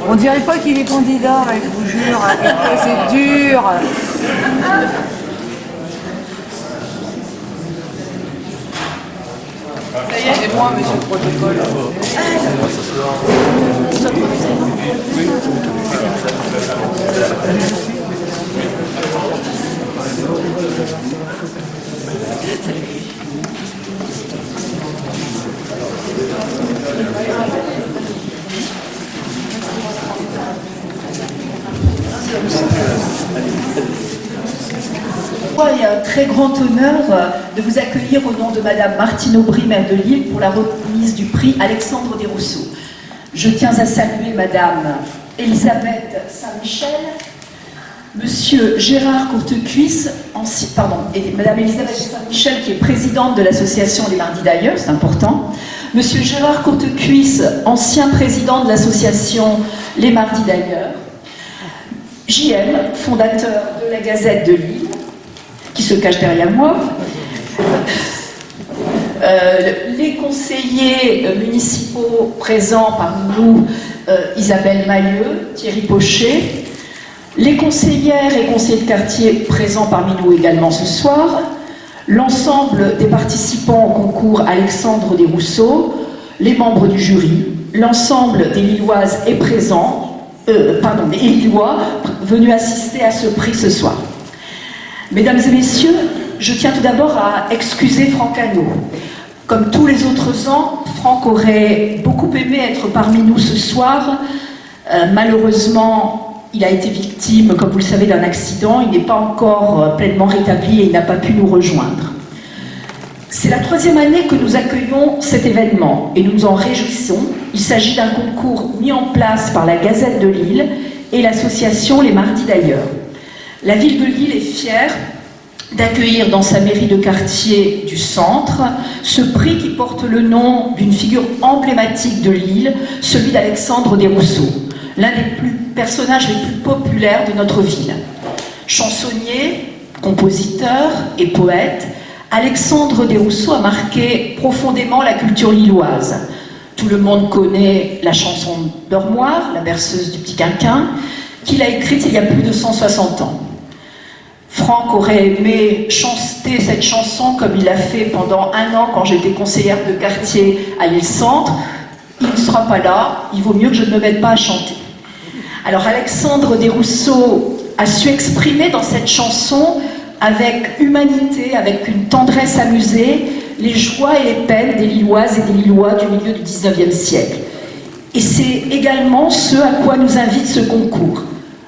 On dirait pas qu'il est candidat, je vous jure. C'est dur. Ça y est, c'est moi, monsieur le protocole. Il y a un très grand honneur de vous accueillir au nom de Madame Martine Aubry, maire de Lille, pour la remise du prix Alexandre Desrousseaux. Je tiens à saluer Madame Elisabeth Saint-Michel, Monsieur Gérard Courtecuisse, et Madame Elisabeth Saint-Michel qui est présidente de l'association Les Mardis d'ailleurs, c'est important. Monsieur Gérard Courtecuisse, ancien président de l'association Les Mardis d'ailleurs. JM, fondateur de la Gazette de Lille, qui se cache derrière moi. Les conseillers municipaux présents parmi nous, Isabelle Mailleux, Thierry Pochet, les conseillères et conseillers de quartier présents parmi nous également ce soir, l'ensemble des participants au concours Alexandre Desrousseaux, les membres du jury, l'ensemble des Lilloises est présent, des Lillois venus assister à ce prix ce soir. Mesdames et messieurs, je tiens tout d'abord à excuser Franck Hanot. Comme tous les autres ans, Franck aurait beaucoup aimé être parmi nous ce soir. Malheureusement, il a été victime, comme vous le savez, d'un accident. Il n'est pas encore pleinement rétabli et il n'a pas pu nous rejoindre. C'est la 3e année que nous accueillons cet événement et nous nous en réjouissons. Il s'agit d'un concours mis en place par la Gazette de Lille et l'association Les Mardis d'ailleurs. La ville de Lille est fière d'accueillir dans sa mairie de quartier du centre ce prix qui porte le nom d'une figure emblématique de Lille, celui d'Alexandre Desrousseaux, l'un des personnages les plus populaires de notre ville. Chansonnier, compositeur et poète, Alexandre Desrousseaux a marqué profondément la culture lilloise. Tout le monde connaît la chanson d'Ormoire, la berceuse du Petit Quinquin, qu'il a écrite il y a plus de 160 ans. Franck aurait aimé chanter cette chanson comme il l'a fait pendant 1 an quand j'étais conseillère de quartier à Lille Centre. Il ne sera pas là, il vaut mieux que je ne me mette pas à chanter. Alors Alexandre Desrousseaux a su exprimer dans cette chanson avec humanité, avec une tendresse amusée, les joies et les peines des Lilloises et des Lillois du milieu du 19e siècle. Et c'est également ce à quoi nous invite ce concours.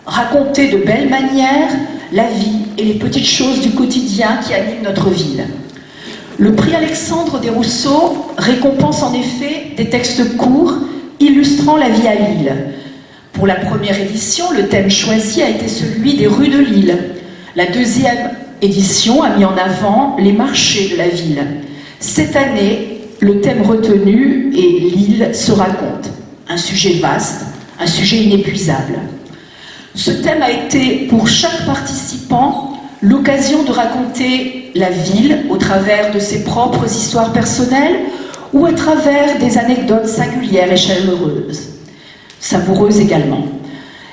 Raconter de belles manières la vie et les petites choses du quotidien qui animent notre ville. Le prix Alexandre Desrousseaux récompense en effet des textes courts illustrant la vie à Lille. Pour la première édition, le thème choisi a été celui des rues de Lille. La 2e édition a mis en avant les marchés de la ville. Cette année, le thème retenu est Lille se raconte. Un sujet vaste, un sujet inépuisable. Ce thème a été pour chaque participant l'occasion de raconter la ville au travers de ses propres histoires personnelles ou à travers des anecdotes singulières et chaleureuses, savoureuses également.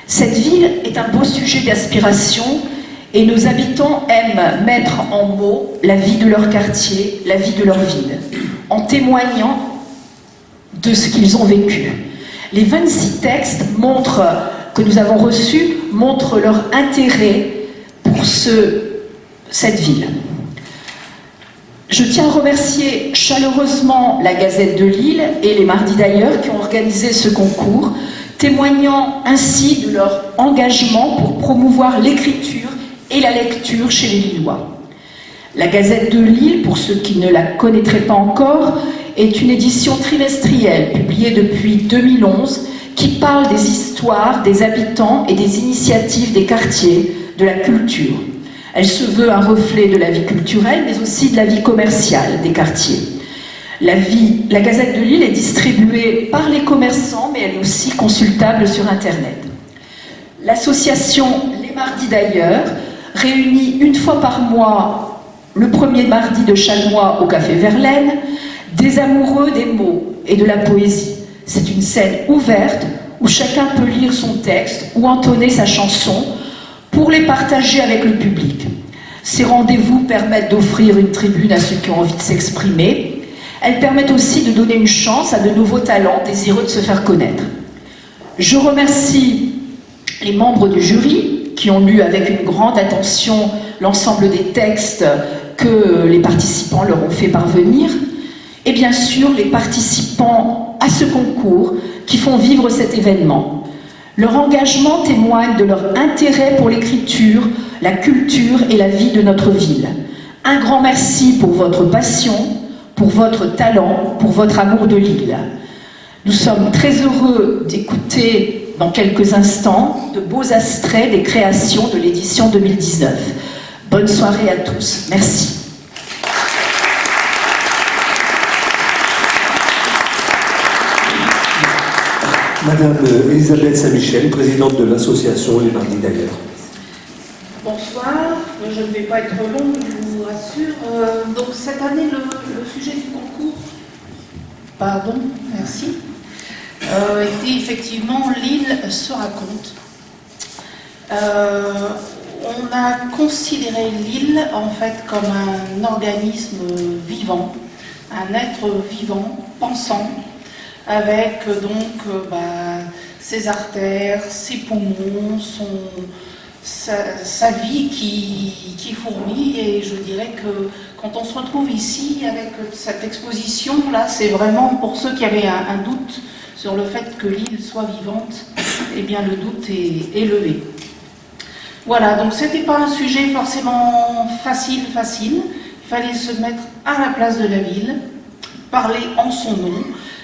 Cette ville est un beau sujet d'aspiration et nos habitants aiment mettre en mots la vie de leur quartier, la vie de leur ville, en témoignant de ce qu'ils ont vécu. Les 26 textes que nous avons reçus montrent leur intérêt pour cette ville. Je tiens à remercier chaleureusement la Gazette de Lille et les Mardis d'ailleurs qui ont organisé ce concours, témoignant ainsi de leur engagement pour promouvoir l'écriture et la lecture chez les Lillois. La Gazette de Lille, pour ceux qui ne la connaîtraient pas encore, est une édition trimestrielle publiée depuis 2011 qui parle des histoires, des habitants et des initiatives des quartiers, de la culture. Elle se veut un reflet de la vie culturelle, mais aussi de la vie commerciale des quartiers. La Gazette de Lille est distribuée par les commerçants, mais elle est aussi consultable sur Internet. L'association Les Mardis d'ailleurs réunit une fois par mois, le 1er mardi de chaque mois au Café Verlaine, des amoureux des mots et de la poésie. C'est une scène ouverte où chacun peut lire son texte ou entonner sa chanson pour les partager avec le public. Ces rendez-vous permettent d'offrir une tribune à ceux qui ont envie de s'exprimer. Elles permettent aussi de donner une chance à de nouveaux talents désireux de se faire connaître. Je remercie les membres du jury qui ont lu avec une grande attention l'ensemble des textes que les participants leur ont fait parvenir, et bien sûr les participants à ce concours qui font vivre cet événement. Leur engagement témoigne de leur intérêt pour l'écriture, la culture et la vie de notre ville. Un grand merci pour votre passion, pour votre talent, pour votre amour de l'île. Nous sommes très heureux d'écouter dans quelques instants de beaux extraits des créations de l'édition 2019. Bonne soirée à tous. Merci. Madame Elisabeth Saint-Michel, présidente de l'association Les Mardis d'ailleurs. Bonsoir, je ne vais pas être longue, je vous rassure. Donc cette année, le sujet du concours, pardon, merci, était effectivement l'île se raconte. On a considéré l'île en fait comme un organisme vivant, un être vivant, pensant, avec donc ses artères, ses poumons, sa vie qui fourmille. Et je dirais que quand on se retrouve ici avec cette exposition là, c'est vraiment pour ceux qui avaient un doute sur le fait que l'île soit vivante, eh bien le doute est levé. Voilà, donc c'était pas un sujet forcément facile, il fallait se mettre à la place de la ville, parler en son nom.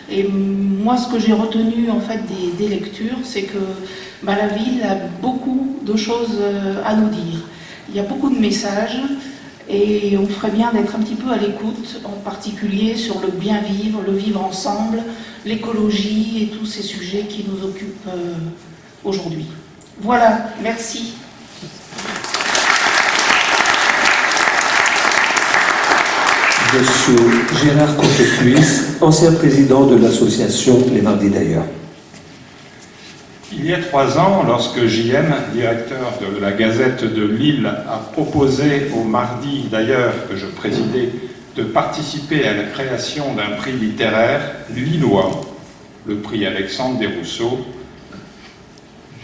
Et moi, ce que j'ai retenu en fait des lectures, c'est que la ville a beaucoup de choses à nous dire. Il y a beaucoup de messages et on ferait bien d'être un petit peu à l'écoute, en particulier sur le bien vivre, le vivre ensemble, l'écologie et tous ces sujets qui nous occupent aujourd'hui. Voilà, merci. Monsieur Gérard Cotepuis, ancien président de l'association Les Mardis d'ailleurs. Il y a 3 ans, lorsque JM, directeur de la Gazette de Lille, a proposé au Mardi d'ailleurs, que je présidais, de participer à la création d'un prix littéraire lillois, le prix Alexandre Desrousseaux,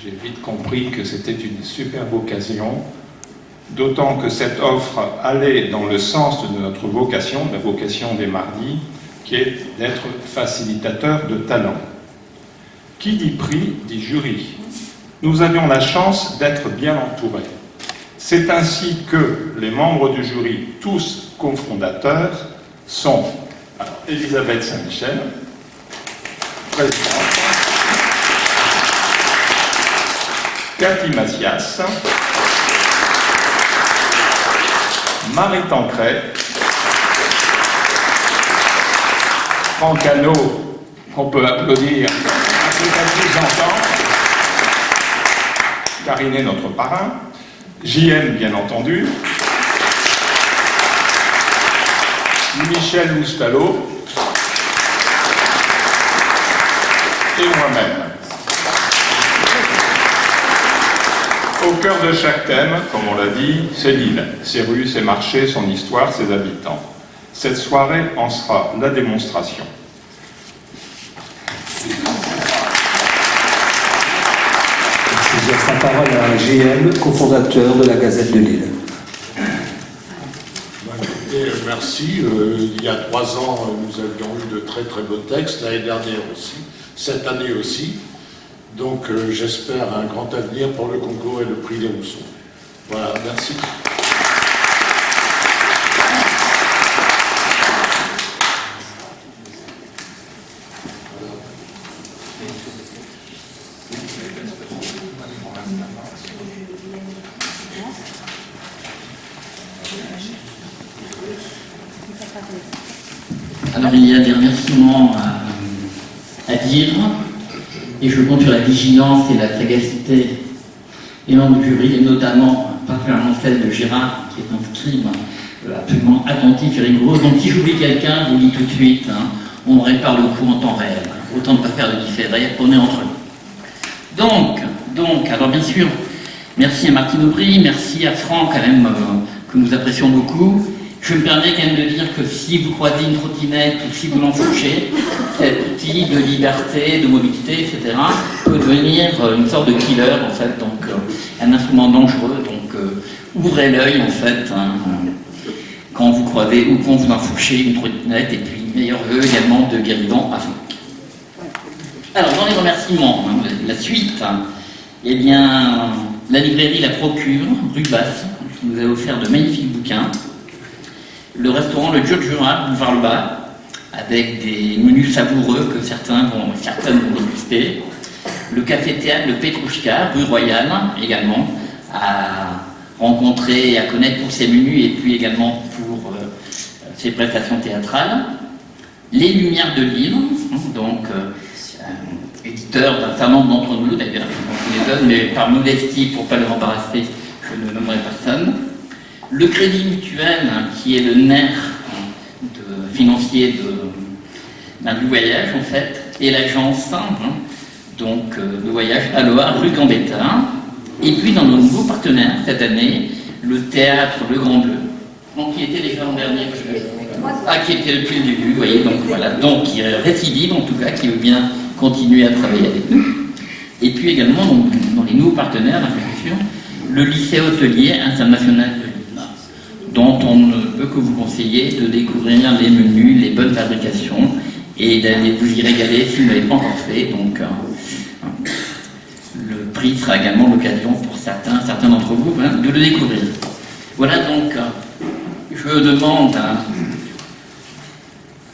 j'ai vite compris que c'était une superbe occasion, d'autant que cette offre allait dans le sens de notre vocation, la vocation des Mardis, qui est d'être facilitateur de talent. Qui dit prix, dit jury. Nous avions la chance d'être bien entourés. C'est ainsi que les membres du jury, tous cofondateurs, sont Elisabeth Saint-Michel, présidente, Cathy Macias, Marie Tancret, Franck Hano, qu'on peut applaudir, un peu plus entendre, Carinet, notre parrain, JM, bien entendu, Michel Loustalot et moi-même. Au cœur de chaque thème, comme on l'a dit, c'est l'île, ses rues, ses marchés, son histoire, ses habitants. Cette soirée en sera la démonstration. Je laisse la parole à JM, cofondateur de la Gazette de Lille. Merci. Il y a 3 ans, nous avions eu de très très beaux textes, l'année dernière aussi, cette année aussi. Donc j'espère un grand avenir pour le concours et le prix Desrousseaux. Voilà, merci. Alors il y a des remerciements à dire, et je compte sur la vigilance et la sagacité des membres du jury, et notamment particulièrement celle de Gérard, qui est un scribe absolument attentif et rigoureux. Donc si j'oublie quelqu'un, je vous le dis tout de suite, on répare le coup en temps réel. Autant ne pas faire de différé, on est entre nous. Alors bien sûr, merci à Martine Aubry, merci à Franck quand même, que nous apprécions beaucoup. Je me permets quand même de dire que si vous croisez une trottinette ou si vous l'enfourchez, cet outil de liberté, de mobilité, etc., peut devenir une sorte de killer, en fait, donc un instrument dangereux. Donc ouvrez l'œil, en fait, quand vous croisez ou quand vous enfourchez une trottinette, et puis meilleurs vœux également de guérison à Franck. Alors, dans les remerciements, la suite, eh bien, la librairie La Procure, rue Basse, qui nous a offert de magnifiques bouquins. Le restaurant Le Jurjura, boulevard Le Bas, avec des menus savoureux que certaines vont déguster. Le café-théâtre Le Petrouchka, rue Royale, également, à rencontrer et à connaître pour ses menus et puis également pour ses prestations théâtrales. Les Lumières de Lille, donc éditeur d'un certain nombre d'entre nous d'ailleurs, je les donne, mais par modestie, pour ne pas les embarrasser, je ne nommerai personne. Le Crédit Mutuel, qui est le nerf financier du voyage, en fait, et l'agence donc, de voyage Aloha, rue Gambetta. Et puis, dans nos nouveaux partenaires, cette année, le théâtre Le Grand Bleu, donc, qui était déjà l'an dernier, qui était depuis le début, vous voyez, donc voilà, donc qui récidive en tout cas, qui veut bien continuer à travailler avec nous. Et puis également, donc, dans les nouveaux partenaires, bien sûr, le lycée hôtelier international de Lille, dont on ne peut que vous conseiller de découvrir les menus, les bonnes fabrications et d'aller vous y régaler si vous ne l'avez pas encore fait. Donc, le prix sera également l'occasion pour certains d'entre vous de le découvrir. Voilà donc, je demande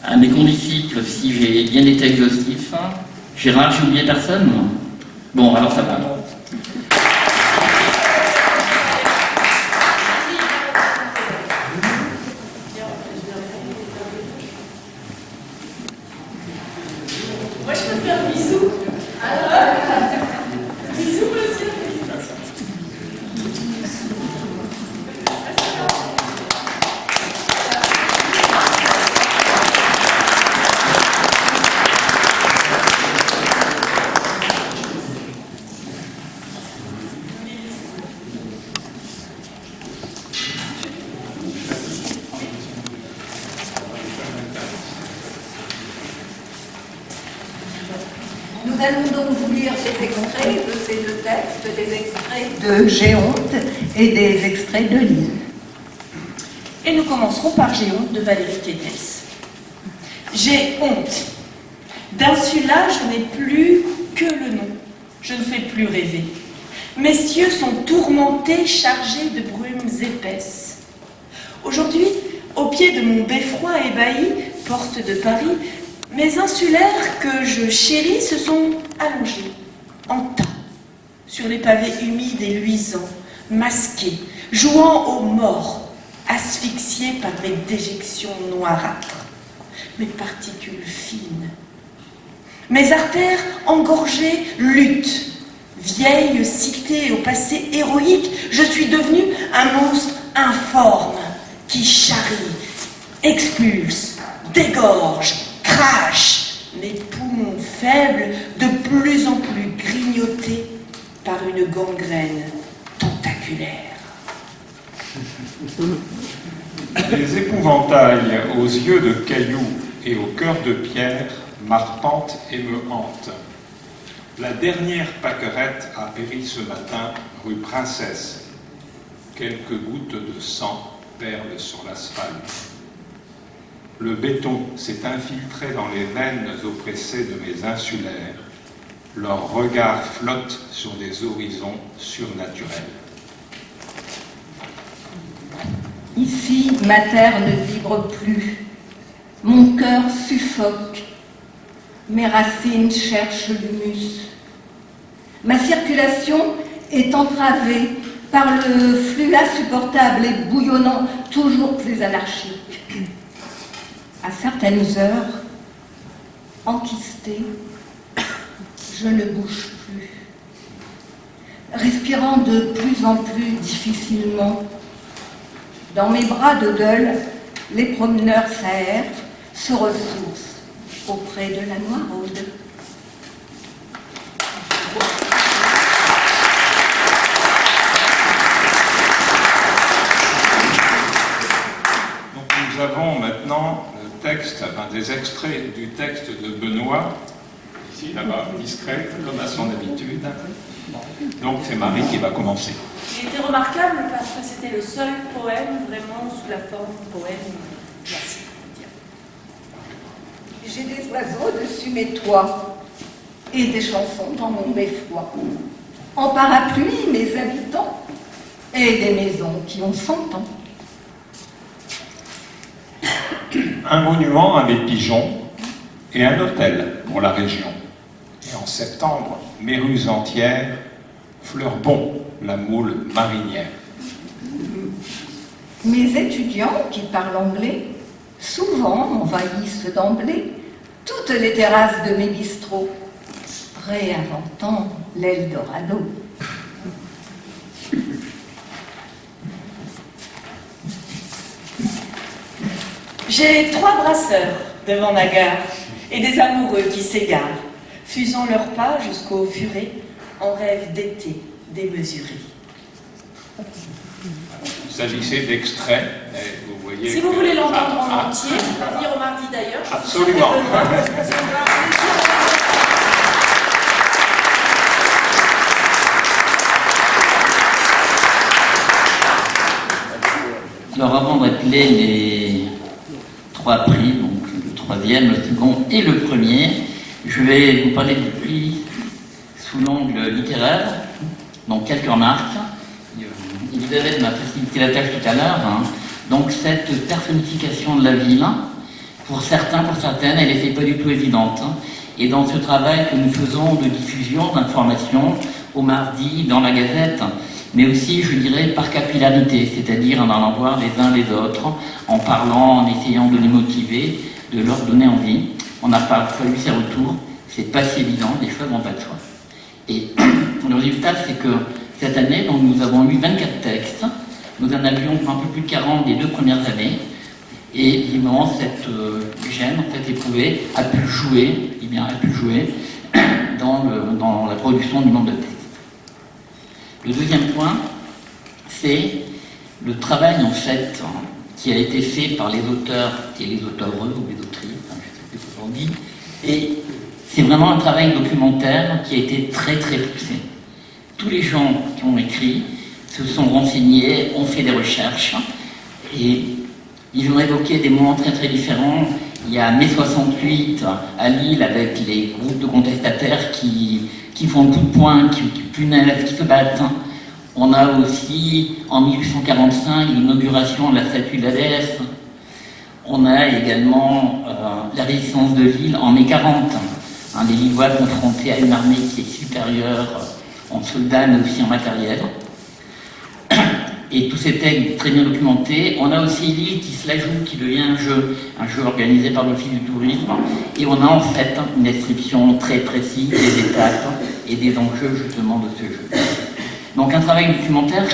à mes condisciples si j'ai bien été exhaustif. Gérard, j'ai oublié personne? Bon, alors ça va. Moi, je peux faire un bisou. Bisous, monsieur. Nous allons donc vous lire des extraits de ces deux textes, des extraits de Géronte et des extraits de Lille. Et nous commencerons par J'ai honte de Valérie Tétès. J'ai honte. D'insula, je n'ai plus que le nom. Je ne fais plus rêver. Mes cieux sont tourmentés, chargés de brumes épaisses. Aujourd'hui, au pied de mon beffroi ébahi, porte de Paris, mes insulaires que je chéris se sont allongés, en tas, sur les pavés humides et luisants, masqués, jouant aux morts, asphyxiés par mes déjections noirâtres, mes particules fines. Mes artères engorgées luttent. Vieille cité au passé héroïque, je suis devenue un monstre informe qui charrie, expulse, dégorge, crache, mes poumons faibles de plus en plus grignotés par une gangrène tentaculaire. Les épouvantails aux yeux de cailloux et au cœur de pierre m'arpentent et me hantent. La dernière pâquerette a péri ce matin rue Princesse. Quelques gouttes de sang perlent sur l'asphalte. Le béton s'est infiltré dans les veines oppressées de mes insulaires. Leurs regards flottent sur des horizons surnaturels. Ici, ma terre ne vibre plus. Mon cœur suffoque. Mes racines cherchent l'humus. Ma circulation est entravée par le flux insupportable et bouillonnant, toujours plus anarchique. À certaines heures, enquistée, je ne bouge plus. Respirant de plus en plus difficilement, dans mes bras de deuil, les promeneurs s'aèrent, se ressourcent auprès de la noiraude. des extraits du texte de Benoît, ici, là-bas, discret, comme à son habitude. Donc c'est Marie qui va commencer. Il était remarquable parce que c'était le seul poème vraiment sous la forme poème classique. J'ai des oiseaux dessus mes toits et des chansons dans mon beffroi. En parapluie, mes habitants et des maisons qui ont 100 ans. Un monument à mes pigeons et un hôtel pour la région. Et en septembre, mes rues entières fleurent bon la moule marinière. Mes étudiants qui parlent anglais souvent envahissent d'emblée toutes les terrasses de mes bistrots, réinventant l'Eldorado. J'ai 3 brasseurs devant ma gare et des amoureux qui s'égarent, fusant leurs pas jusqu'au furet en rêve d'été démesuré. Il s'agissait d'extraits, mais vous voyez... Si vous voulez l'entendre en entier, on va venir au mardi d'ailleurs. Absolument. Alors avant d'appeler les 3 prix, donc le 3e, le 2e et le 1er, je vais vous parler du prix sous l'angle littéraire, donc quelques remarques. Elisabeth m'a facilité la tâche tout à l'heure. Donc cette personnification de la ville, pour certains, pour certaines, elle n'était pas du tout évidente. Et dans ce travail que nous faisons de diffusion, d'information, au mardi, dans la Gazette, mais aussi, je dirais, par capillarité, c'est-à-dire en allant voir les uns les autres, en parlant, en essayant de les motiver, de leur donner envie. On n'a pas fallu ces retours, c'est pas si évident, les choix vont pas de soi. Et le résultat, c'est que cette année, donc, nous avons eu 24 textes, nous en avions un peu plus de 40 des 2 premières années, et évidemment, cette gêne, en fait, éprouvée, a pu jouer dans la production du nombre de textes. Le deuxième point, c'est le travail, en fait, qui a été fait par les auteurs et les auteureux, ou les autrices, je ne sais plus comment on dit, et c'est vraiment un travail documentaire qui a été très très poussé. Tous les gens qui ont écrit se sont renseignés, ont fait des recherches, et ils ont évoqué des moments très très différents. Il y a mai 68 à Lille avec les groupes de contestataires qui font le coup de poing, qui punaisent, qui se battent. On a aussi en 1845 l'inauguration de la statue de la déesse. On a également la résistance de Lille en mai 40. Les Lillois confrontés à une armée qui est supérieure en soldats mais aussi en matériel. Et tous ces textes très bien documentés. On a aussi Lille qui se la joue, qui devient un jeu organisé par l'Office du tourisme. Et on a en fait une description très précise des étapes et des enjeux justement de ce jeu. Donc un travail documentaire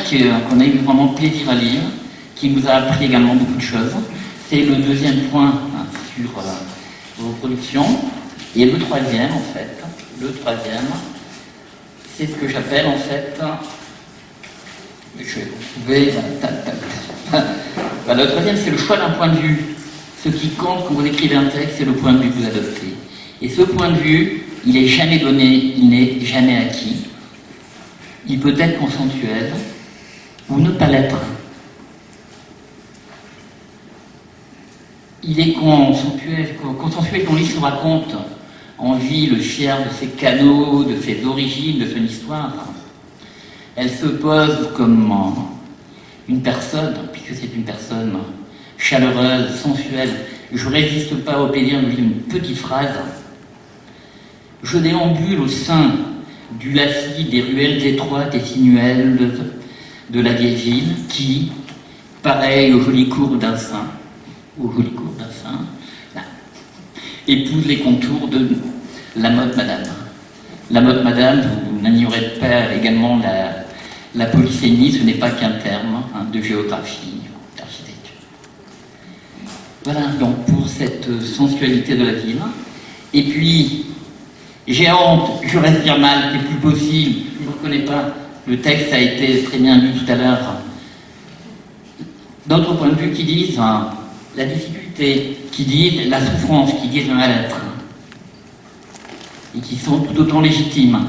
qu'on a eu vraiment plaisir à lire, qui nous a appris également beaucoup de choses. C'est le deuxième point sur vos productions. Et le troisième, en fait, c'est ce que j'appelle en fait... Je vais trouver... Le troisième, c'est le choix d'un point de vue. Ce qui compte quand vous écrivez un texte, c'est le point de vue que vous adoptez. Et ce point de vue, il n'est jamais donné, il n'est jamais acquis. Il peut être consensuel ou ne pas l'être. Il est consensuel quand l'histoire se raconte en vie le fier de ses canaux, de ses origines, de son histoire. Elle se pose comme une personne, puisque c'est une personne chaleureuse, sensuelle. Je ne résiste pas au plaisir de lire une petite phrase. Je déambule au sein du lacis des ruelles étroites et sinuelles de la vieille ville qui, pareil au joli cours d'un sein, épouse les contours de la mode madame. La mode madame, vous n'ignorez pas également la polysémie, ce n'est pas qu'un terme de géographie, d'architecture. Voilà donc pour cette sensualité de la ville. Et puis, j'ai honte, je respire mal, c'est plus possible, je ne reconnais pas. Le texte a été très bien lu tout à l'heure. D'autres points de vue qui disent la difficulté, qui disent la souffrance, qui disent le mal-être, et qui sont tout autant légitimes.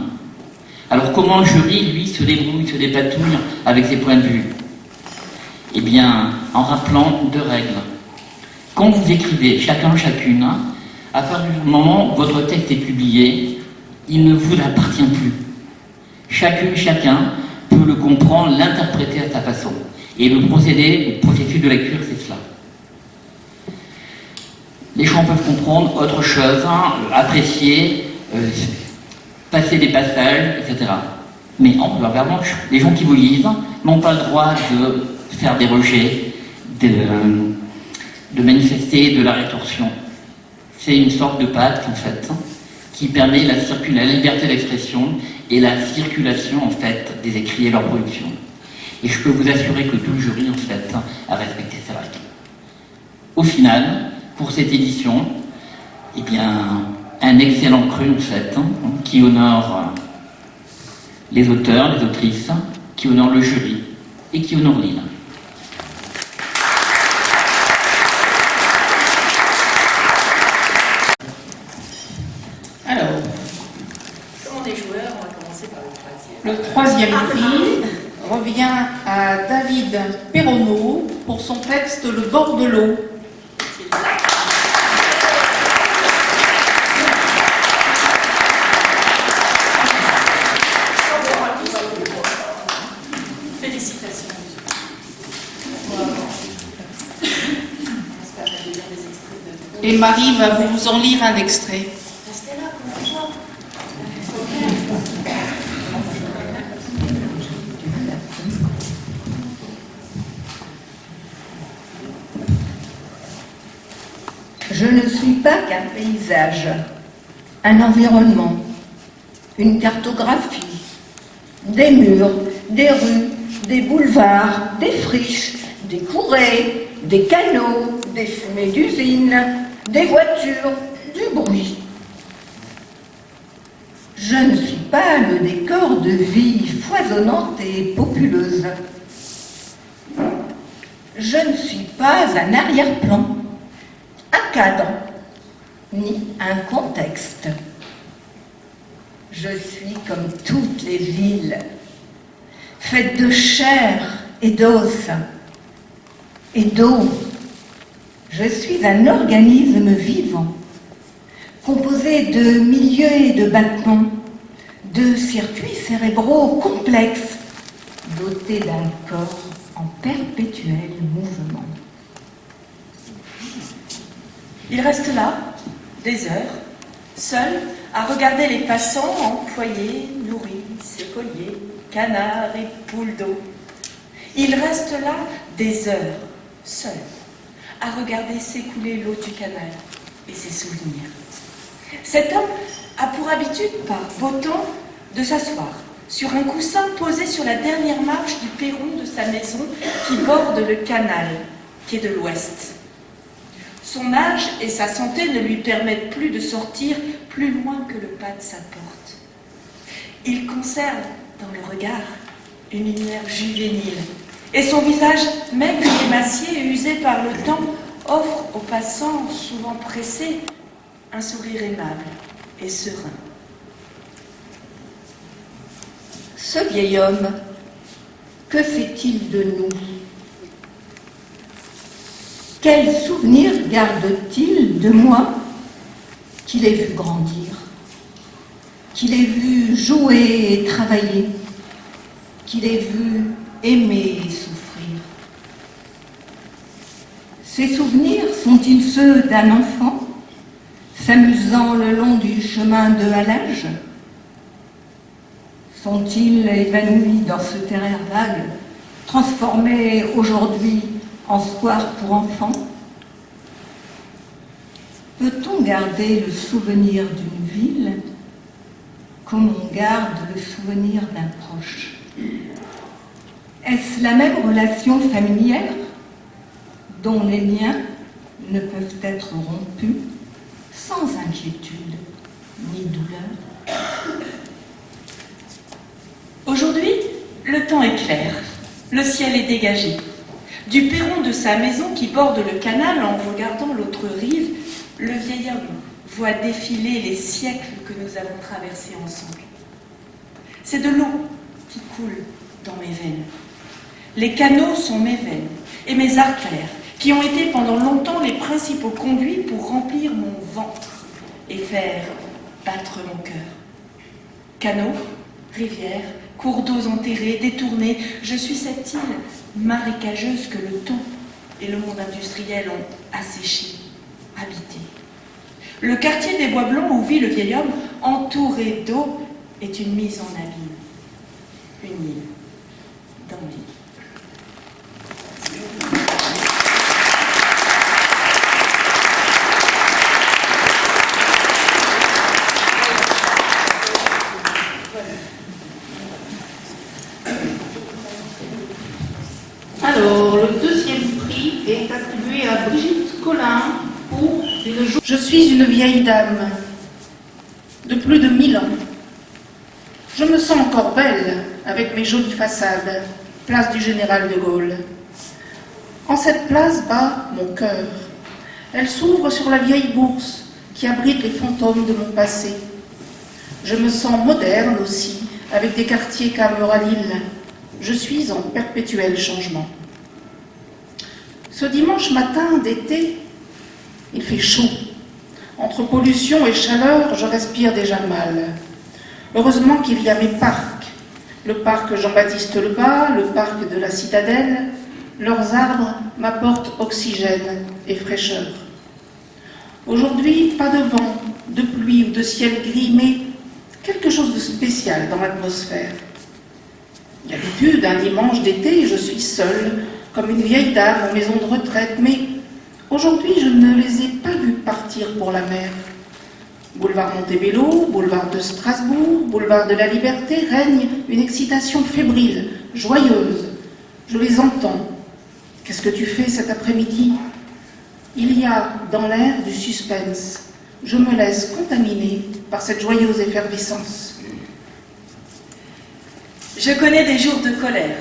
Alors comment le jury, lui, se débrouille, se dépatouille avec ses points de vue? Eh bien, en rappelant 2 règles. Quand vous écrivez, chacun, chacune, à partir du moment où votre texte est publié, il ne vous appartient plus. Chacune, chacun peut le comprendre, l'interpréter à sa façon. Et le processus de lecture, c'est cela. Les gens peuvent comprendre autre chose, apprécier, passer des passages, etc. Mais en revanche, les gens qui vous lisent n'ont pas le droit de faire des rejets, de manifester de la rétorsion. C'est une sorte de pacte, en fait, qui permet la liberté d'expression et la circulation, en fait, des écrits et leur production. Et je peux vous assurer que tout le jury, en fait, a respecté ces règles. Au final, pour cette édition, eh bien, un excellent cru, en fait, qui honore les auteurs, les autrices, qui honore le jury et qui honore l'île. Alors, Comment des joueurs, on va commencer par le troisième. le 3e prix revient à David Perronneau pour son texte Le bord de l'eau. Félicitations. Et Marie va vous en lire un extrait. Restez là, pour la fois. Je ne suis pas qu'un paysage, un environnement, une cartographie, des murs, des rues, des boulevards, des friches, des courets, des canaux, des fumées d'usines, des voitures, du bruit. Je ne suis pas le décor de vie foisonnante et populeuse. Je ne suis pas un arrière-plan, un cadre, ni un contexte. Je suis comme toutes les villes, faite de chair et d'os et d'eau. Je suis un organisme vivant, composé de milieux et de battements, de circuits cérébraux complexes, dotés d'un corps en perpétuel mouvement. Il reste là, des heures, seul, à regarder les passants employés, nourrices, écoliers, canards et poules d'eau. Il reste là des heures, seul, à regarder s'écouler l'eau du canal et ses souvenirs. Cet homme a pour habitude, par beau temps, de s'asseoir sur un coussin posé sur la dernière marche du perron de sa maison qui borde le canal, qui est de l'ouest. Son âge et sa santé ne lui permettent plus de sortir plus loin que le pas de sa porte. Il conserve dans le regard une lumière juvénile, et son visage maigre et émacié et usé par le temps offre aux passants, souvent pressés, un sourire aimable et serein. Ce vieil homme, que fait-il de nous? Quel souvenir garde-t-il de moi qu'il ait vu grandir, qu'il ait vu jouer et travailler, qu'il ait vu aimer et souffrir? Ces souvenirs sont-ils ceux d'un enfant s'amusant le long du chemin de halage? Sont-ils évanouis dans ce terrain vague, transformés aujourd'hui en square pour enfants? Peut-on garder le souvenir d'une ville comme on garde le souvenir d'un proche? Est-ce la même relation familière dont les liens ne peuvent être rompus sans inquiétude ni douleur? Aujourd'hui, le temps est clair, le ciel est dégagé. Du perron de sa maison qui borde le canal, en regardant l'autre rive, le vieil homme voit défiler les siècles que nous avons traversés ensemble. C'est de l'eau qui coule dans mes veines. Les canaux sont mes veines et mes artères, qui ont été pendant longtemps les principaux conduits pour remplir mon ventre et faire battre mon cœur. Canaux, rivières, cours d'eau enterrés, détournés, je suis cette île marécageuse que le temps et le monde industriel ont asséchée, habitée. Le quartier des Bois Blancs où vit le vieil homme, entouré d'eau, est une mise en abîme. Une île dans l'île. Alors, le deuxième prix est attribué à Brigitte Collin pour une journée. Je suis une vieille dame de plus de 1000 ans. Je me sens encore belle avec mes jolies façades, place du Général de Gaulle. En cette place bat mon cœur. Elle s'ouvre sur la vieille bourse qui abrite les fantômes de mon passé. Je me sens moderne aussi, avec des quartiers cameralines. Je suis en perpétuel changement. Ce dimanche matin d'été, il fait chaud. Entre pollution et chaleur, je respire déjà mal. Heureusement qu'il y a mes parcs. Le parc Jean-Baptiste Lebas, le parc de la Citadelle. Leurs arbres m'apportent oxygène et fraîcheur. Aujourd'hui, pas de vent, de pluie ou de ciel gris, mais quelque chose de spécial dans l'atmosphère. D'habitude, un dimanche d'été, je suis seule, comme une vieille dame en maison de retraite, mais aujourd'hui, je ne les ai pas vus partir pour la mer. Boulevard Montebello, boulevard de Strasbourg, boulevard de la Liberté, règne une excitation fébrile, joyeuse. Je les entends. Qu'est-ce que tu fais cet après-midi? Il y a dans l'air du suspense. Je me laisse contaminer par cette joyeuse effervescence. Je connais des jours de colère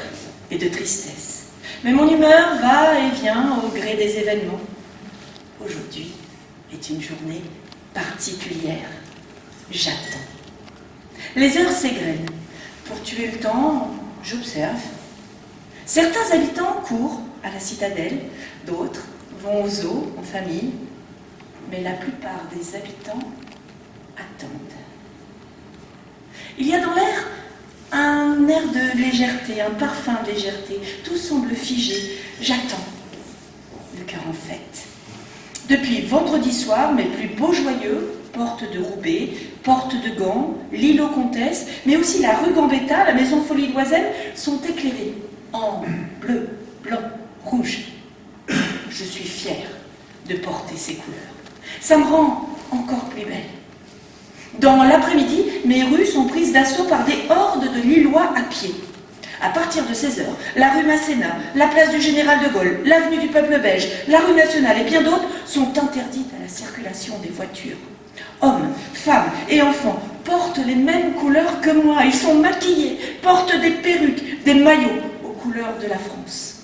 et de tristesse, mais mon humeur va et vient au gré des événements. Aujourd'hui est une journée particulière. J'attends. Les heures s'égrènent. Pour tuer le temps, j'observe. Certains habitants courent à la citadelle, d'autres vont aux zoos en famille, mais la plupart des habitants attendent. Il y a dans l'air un air de légèreté, un parfum de légèreté. Tout semble figé. J'attends. Le cœur en fête. Depuis vendredi soir, mes plus beaux joyeux, porte de Roubaix, porte de Gand, l'île aux Comtesses, mais aussi la rue Gambetta, la maison Folie Loisel, sont éclairés en bleu, blanc, rouge. Je suis fière de porter ces couleurs. Ça me rend encore plus belle. Dans l'après-midi, mes rues sont prises d'assaut par des hordes de Lillois à pied. À partir de 16h, la rue Masséna, la place du Général de Gaulle, l'avenue du Peuple Belge, la rue Nationale et bien d'autres sont interdites à la circulation des voitures. Hommes, femmes et enfants portent les mêmes couleurs que moi. Ils sont maquillés, portent des perruques, des maillots aux couleurs de la France.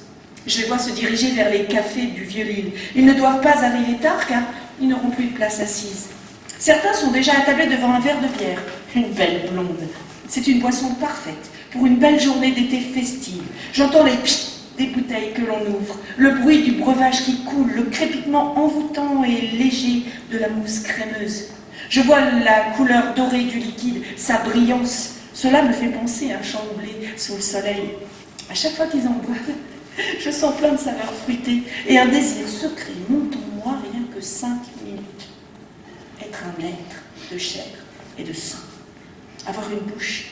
Je les vois se diriger vers les cafés du Vieux-Lille. Ils ne doivent pas arriver tard car ils n'auront plus de place assise. Certains sont déjà attablés devant un verre de bière. Une belle blonde. C'est une boisson parfaite pour une belle journée d'été festive. J'entends les pchit des bouteilles que l'on ouvre, le bruit du breuvage qui coule, le crépitement envoûtant et léger de la mousse crémeuse. Je vois la couleur dorée du liquide, sa brillance. Cela me fait penser à un champ de blé sous le soleil. À chaque fois qu'ils en boivent, je sens plein de saveurs fruitées et un désir secret monte en moi rien que 5 minutes. Être un être de chair et de sang. Avoir une bouche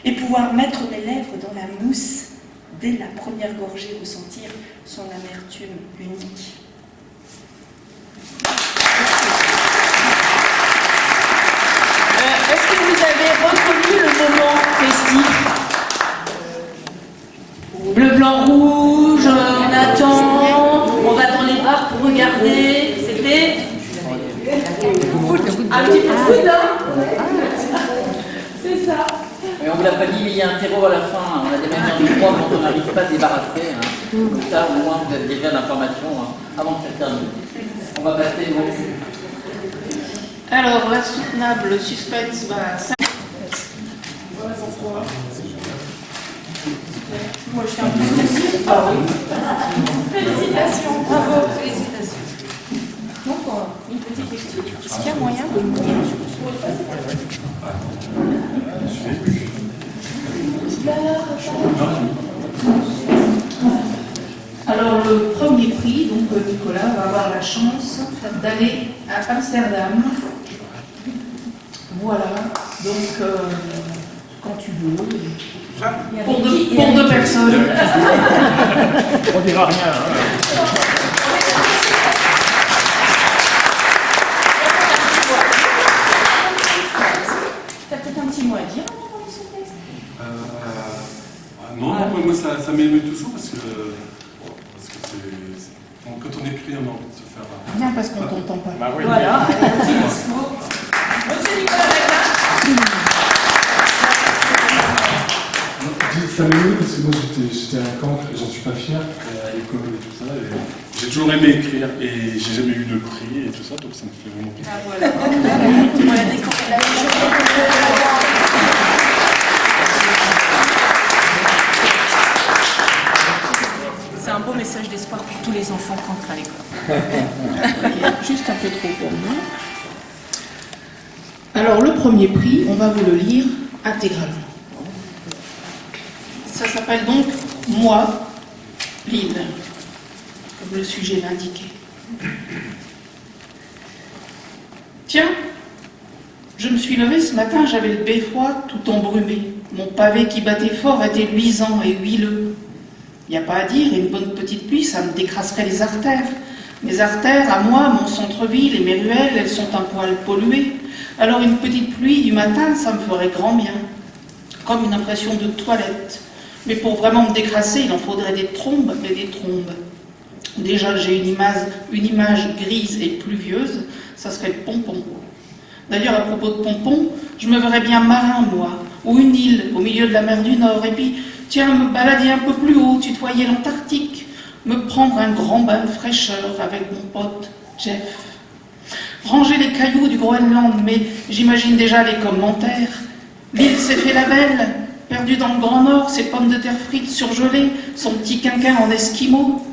et pouvoir mettre mes lèvres dans la mousse, dès la première gorgée, ressentir son amertume unique. Est-ce que vous avez reconnu le moment festif? Bleu, blanc, rouge, on attend, on va dans les bars pour regarder, c'était un petit peu de foot, hein? C'est ça. Et on vous l'a pas dit, mais il y a un terreau à la fin. On a des manières de croire quand on n'arrive pas à se débarrasser. Hein. Ça, au moins, vous avez déjà l'information avant que ça termine. On va passer au... Alors, l'insoutenable suspense va... Moi, je suis un peu stressée. Ah oui. Félicitations, bravo, félicitations. Donc, une petite lecture. Est-ce qu'il y a moyen de Alors, le premier prix, donc Nicolas va avoir la chance d'aller à Amsterdam. Voilà, donc quand tu veux. Pour deux personnes. On dira rien. Hein. T'as peut-être un petit mot à dire avant de son texte? Non, moi ça m'émeut toujours parce que quand on écrit, on a envie de se faire. Bien parce qu'on t'entend pas. Bah oui. Voilà, allez, un petit discours. Monsieur Nicolas Laclin. Ça m'émeut parce que moi j'étais à Cancre et j'en suis pas fier à l'école et tout ça. J'ai toujours aimé écrire et j'ai jamais eu de prix et tout ça, donc ça me fait vraiment plaisir. Ah voilà. Voilà, découvrir la C'est un beau message d'espoir pour tous les enfants qui entrent à l'école. Juste un peu trop pour moi. Alors, le premier prix, on va vous le lire intégralement. Ça s'appelle donc « Moi, Lille », comme le sujet l'indiquait. Tiens, je me suis levée ce matin, j'avais le beffroi tout embrumé. Mon pavé qui battait fort était luisant et huileux. Il n'y a pas à dire, une bonne petite pluie, ça me décrasserait les artères. Mes artères, à moi, mon centre-ville et mes ruelles, elles sont un poil polluées. Alors une petite pluie du matin, ça me ferait grand bien. Comme une impression de toilette. Mais pour vraiment me décrasser, il en faudrait des trombes, mais des trombes. Déjà, j'ai une image grise et pluvieuse, ça serait le pompon. D'ailleurs, à propos de pompon, je me verrais bien marin, moi, ou une île au milieu de la mer du Nord, et puis, tiens, me balader un peu plus haut, tutoyer l'Antarctique, me prendre un grand bain de fraîcheur avec mon pote Jeff. Ranger les cailloux du Groenland, mais j'imagine déjà les commentaires. L'île s'est fait la belle, perdue dans le Grand Nord, ses pommes de terre frites surgelées, son petit quinquin en esquimau.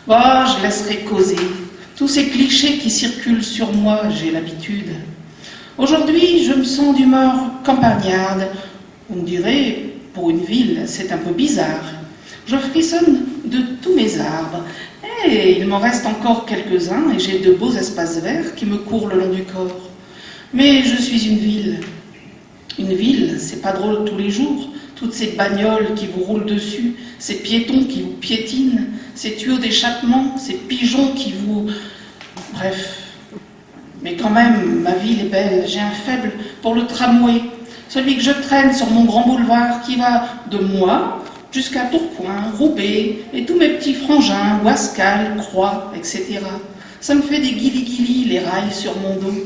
Bah, je laisserai causer. Tous ces clichés qui circulent sur moi, j'ai l'habitude. Aujourd'hui, je me sens d'humeur campagnarde. On me dirait, pour une ville, c'est un peu bizarre. Je frissonne de tous mes arbres. Et il m'en reste encore quelques-uns et j'ai de beaux espaces verts qui me courent le long du corps. Mais je suis une ville. Une ville, c'est pas drôle tous les jours. Toutes ces bagnoles qui vous roulent dessus, ces piétons qui vous piétinent, ces tuyaux d'échappement, ces pigeons qui vous... Bref. Mais quand même, ma ville est belle. J'ai un faible pour le tramway. Celui que je traîne sur mon grand boulevard qui va de moi jusqu'à Tourcoing, Roubaix et tous mes petits frangins, Ouascal, Croix, etc. Ça me fait des guili-guili, les rails sur mon dos.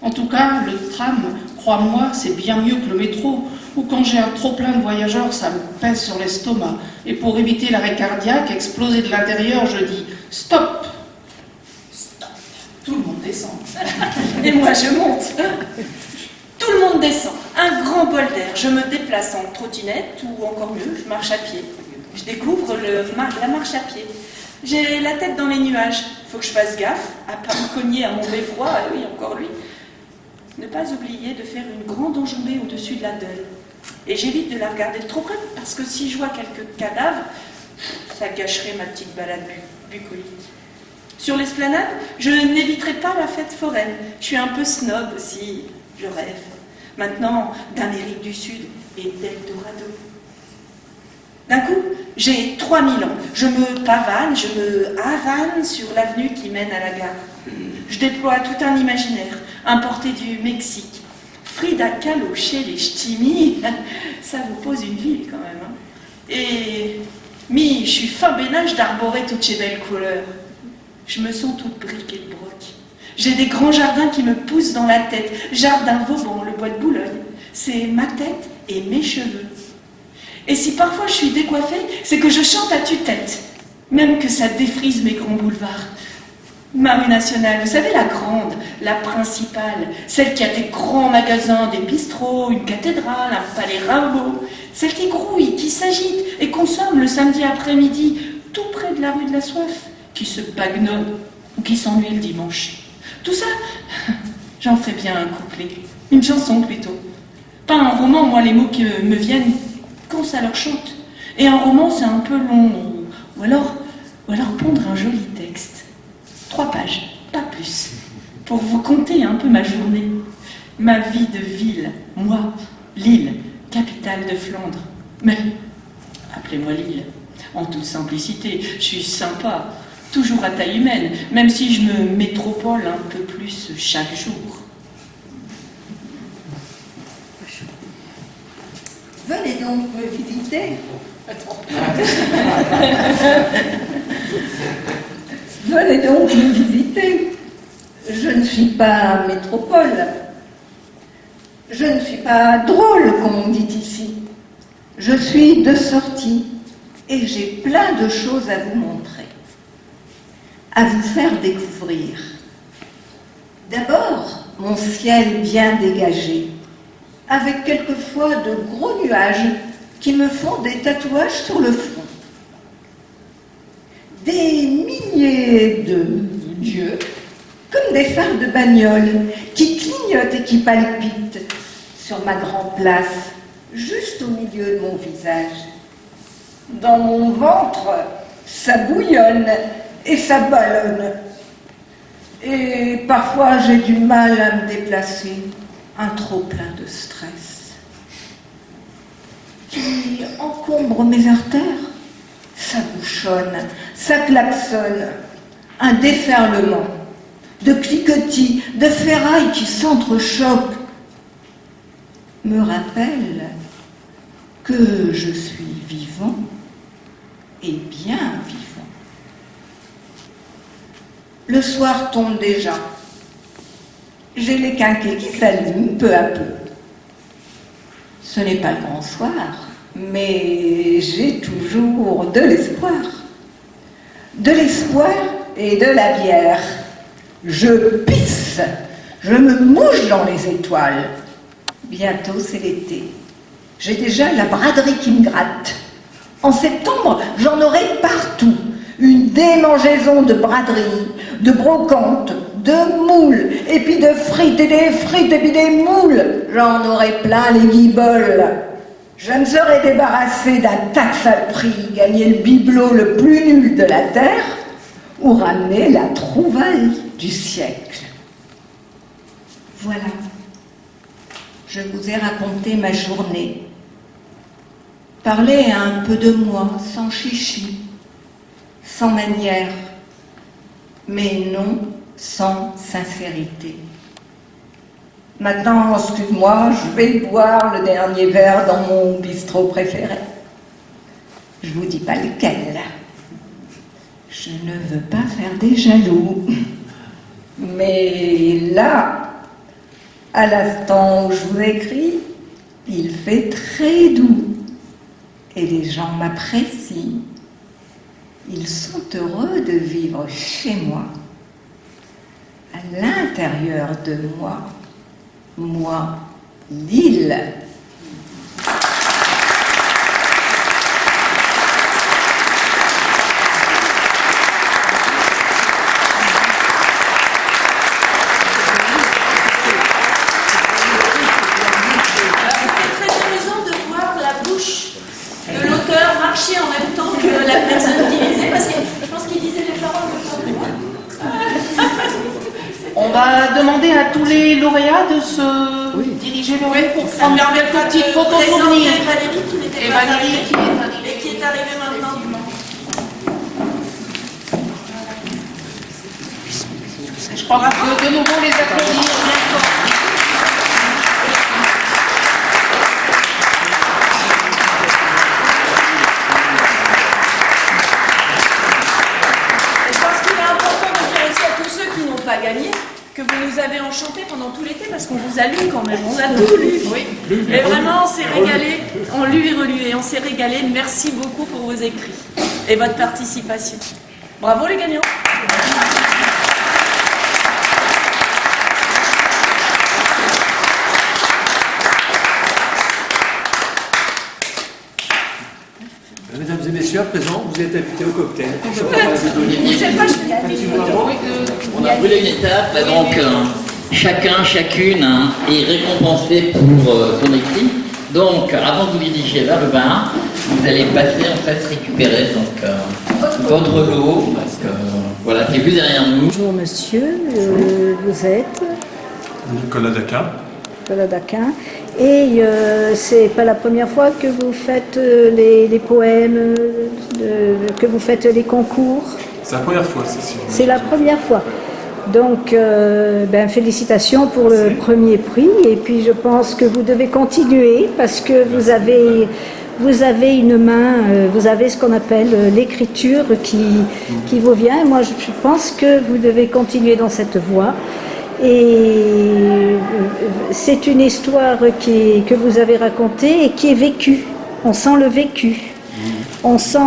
En tout cas, le tram, crois-moi, c'est bien mieux que le métro, où quand j'ai un trop-plein de voyageurs, ça me pèse sur l'estomac. Et pour éviter l'arrêt cardiaque, exploser de l'intérieur, je dis « Stop !» Stop. Tout le monde descend. Et moi, je monte. Tout le monde descend. Un grand bol d'air. Je me déplace en trottinette ou encore mieux, je marche à pied. Je découvre la marche à pied. J'ai la tête dans les nuages. Faut que je fasse gaffe à pas me cogner à mon beffroi. Ah oui, encore lui. Ne pas oublier de faire une grande enjambée au-dessus de la Deule. Et j'évite de la regarder de trop près, parce que si je vois quelques cadavres, ça gâcherait ma petite balade bucolique. Sur l'esplanade, je n'éviterai pas la fête foraine. Je suis un peu snob aussi, je rêve. Maintenant, d'Amérique du Sud et d'Eldorado. D'un coup, j'ai 3000 ans. Je me pavane, je me havane sur l'avenue qui mène à la gare. Je déploie tout un imaginaire, importé du Mexique. Frida Kahlo chez les ch'tis, ça vous pose une ville quand même. Hein. Et je suis fin bénage d'arborer toutes ces belles couleurs. Je me sens toute briquée de broc. J'ai des grands jardins qui me poussent dans la tête. Jardin Vauban, le bois de Boulogne. C'est ma tête et mes cheveux. Et si parfois je suis décoiffée, c'est que je chante à tue-tête, même que ça défrise mes grands boulevards. Ma rue nationale, vous savez, la grande, la principale, celle qui a des grands magasins, des bistrots, une cathédrale, un palais Rimbaud, celle qui grouille, qui s'agite et consomme le samedi après-midi, tout près de la rue de la Soif, qui se bagnonne ou qui s'ennuie le dimanche. Tout ça, j'en fais bien un couplet, une chanson plutôt. Pas un roman, moi les mots qui me viennent quand ça leur chante. Et un roman c'est un peu long, ou alors pondre un joli texte. 3 pages, pas plus, pour vous conter un peu ma journée. Ma vie de ville, moi, Lille, capitale de Flandre. Mais, appelez-moi Lille, en toute simplicité, je suis sympa, toujours à taille humaine, même si je me métropole un peu plus chaque jour. Venez donc me visiter. Venez donc me visiter. Je ne suis pas métropole. Je ne suis pas drôle, comme on dit ici. Je suis de sortie et j'ai plein de choses à vous montrer, à vous faire découvrir. D'abord, mon ciel bien dégagé, avec quelquefois de gros nuages qui me font des tatouages sur le front. Des milliers de dieux, comme des phares de bagnole, qui clignotent et qui palpitent sur ma grande place, juste au milieu de mon visage. Dans mon ventre, ça bouillonne et ça ballonne. Et parfois, j'ai du mal à me déplacer, un trop-plein de stress qui encombre mes artères. Ça bouchonne, ça klaxonne, un déferlement de cliquetis, de ferrailles qui s'entrechoquent me rappelle que je suis vivant et bien vivant. Le soir tombe déjà. J'ai les quinquets qui s'allument peu à peu. Ce n'est pas le grand soir, mais j'ai toujours de l'espoir. De l'espoir et de la bière. Je pisse, je me mouche dans les étoiles. Bientôt c'est l'été. J'ai déjà la braderie qui me gratte. En septembre, j'en aurai partout. Une démangeaison de braderie, de brocantes, de moules, et puis de frites et des frites et puis des moules. J'en aurai plein les guiboles. Je me serais débarrassée d'un tas de saloperies, gagner le bibelot le plus nul de la terre, ou ramener la trouvaille du siècle. Voilà. Je vous ai raconté ma journée. Parlé un peu de moi, sans chichi, sans manière, mais non sans sincérité. Maintenant, excuse-moi, je vais boire le dernier verre dans mon bistrot préféré. Je vous dis pas lequel. Je ne veux pas faire des jaloux. Mais là, à l'instant où je vous écris, il fait très doux. Et les gens m'apprécient. Ils sont heureux de vivre chez moi, à l'intérieur de moi, moi, Lille. En même temps que la personne qui lisait, parce que je pense qu'il disait les paroles de moi. On va demander à tous les lauréats de se diriger vers eux pour prendre leur petite photo souvenir. Et Valérie qui est arrivée maintenant. Je crois que de nouveau les applaudir. Pas gagné, que vous nous avez enchanté pendant tout l'été parce qu'on vous a lu quand même, on a tout lu. Oui. Et vraiment, on s'est régalé. On lu et relu et on s'est régalé. Merci beaucoup pour vos écrits et votre participation. Bravo les gagnants. Mesdames et messieurs, à présent, vous êtes invités au cocktail. On a brûlé une étape, là, donc chacun, chacune est récompensé pour son écrit. Donc, avant de vous diriger vers le bar, vous allez passer en fait récupérer votre lot. Voilà, qui est juste derrière nous. Bonjour monsieur, vous êtes Nicolas Daquin. Nicolas Daquin. Et c'est pas la première fois que vous faites les poèmes, que vous faites les concours. C'est la première fois, Cécile. C'est la première fois. Donc, félicitations pour le premier prix. Et puis, je pense que vous devez continuer parce que vous avez une main, vous avez ce qu'on appelle l'écriture qui vous vient. Et moi, je pense que vous devez continuer dans cette voie. Et c'est une histoire que vous avez racontée et qui est vécue. On sent le vécu. On sent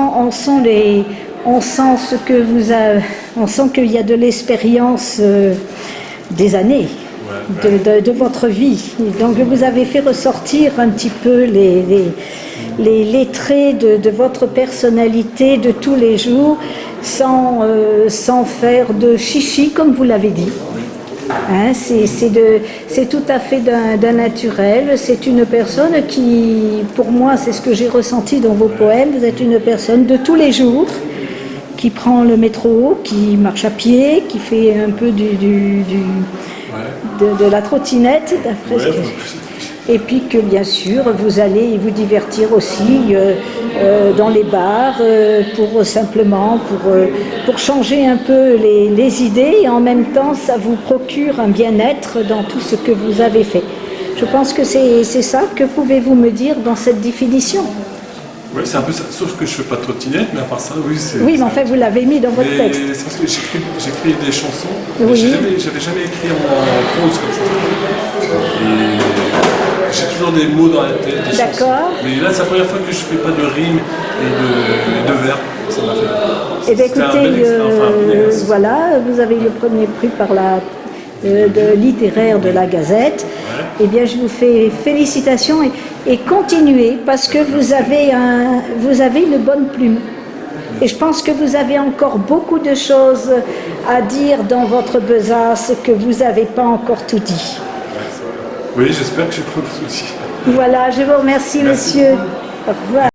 ce que on sent qu'il y a de l'expérience des années de votre vie. Donc vous avez fait ressortir un petit peu les traits de votre personnalité de tous les jours sans faire de chichi comme vous l'avez dit. Hein, c'est tout à fait d'un naturel. C'est une personne qui, pour moi, c'est ce que j'ai ressenti dans vos poèmes. Vous êtes une personne de tous les jours qui prend le métro, qui marche à pied, qui fait un peu de la trottinette. Et puis que bien sûr vous allez vous divertir aussi dans les bars pour changer un peu les idées et en même temps ça vous procure un bien-être dans tout ce que vous avez fait. Je pense que c'est ça. Que pouvez-vous me dire dans cette définition? Oui, c'est un peu ça, sauf que je fais pas de trottinette, mais à part ça, oui, c'est... Oui, mais en fait, vous l'avez mis dans votre texte. C'est parce que j'écris des chansons, oui. Mais j'avais jamais écrit en prose comme ça. Et j'ai toujours des mots dans la tête, des chansons. Mais là, c'est la première fois que je fais pas de rimes et de vers. Ça m'a fait... Eh bien, écoutez, voilà, vous avez eu le premier prix par de littéraire de la Gazette. Eh bien, je vous fais félicitations et continuez parce que vous avez une bonne plume. Et je pense que vous avez encore beaucoup de choses à dire dans votre besace que vous n'avez pas encore tout dit. Oui, j'espère que j'ai pas tout dit. Voilà, je vous remercie, monsieur. Au revoir.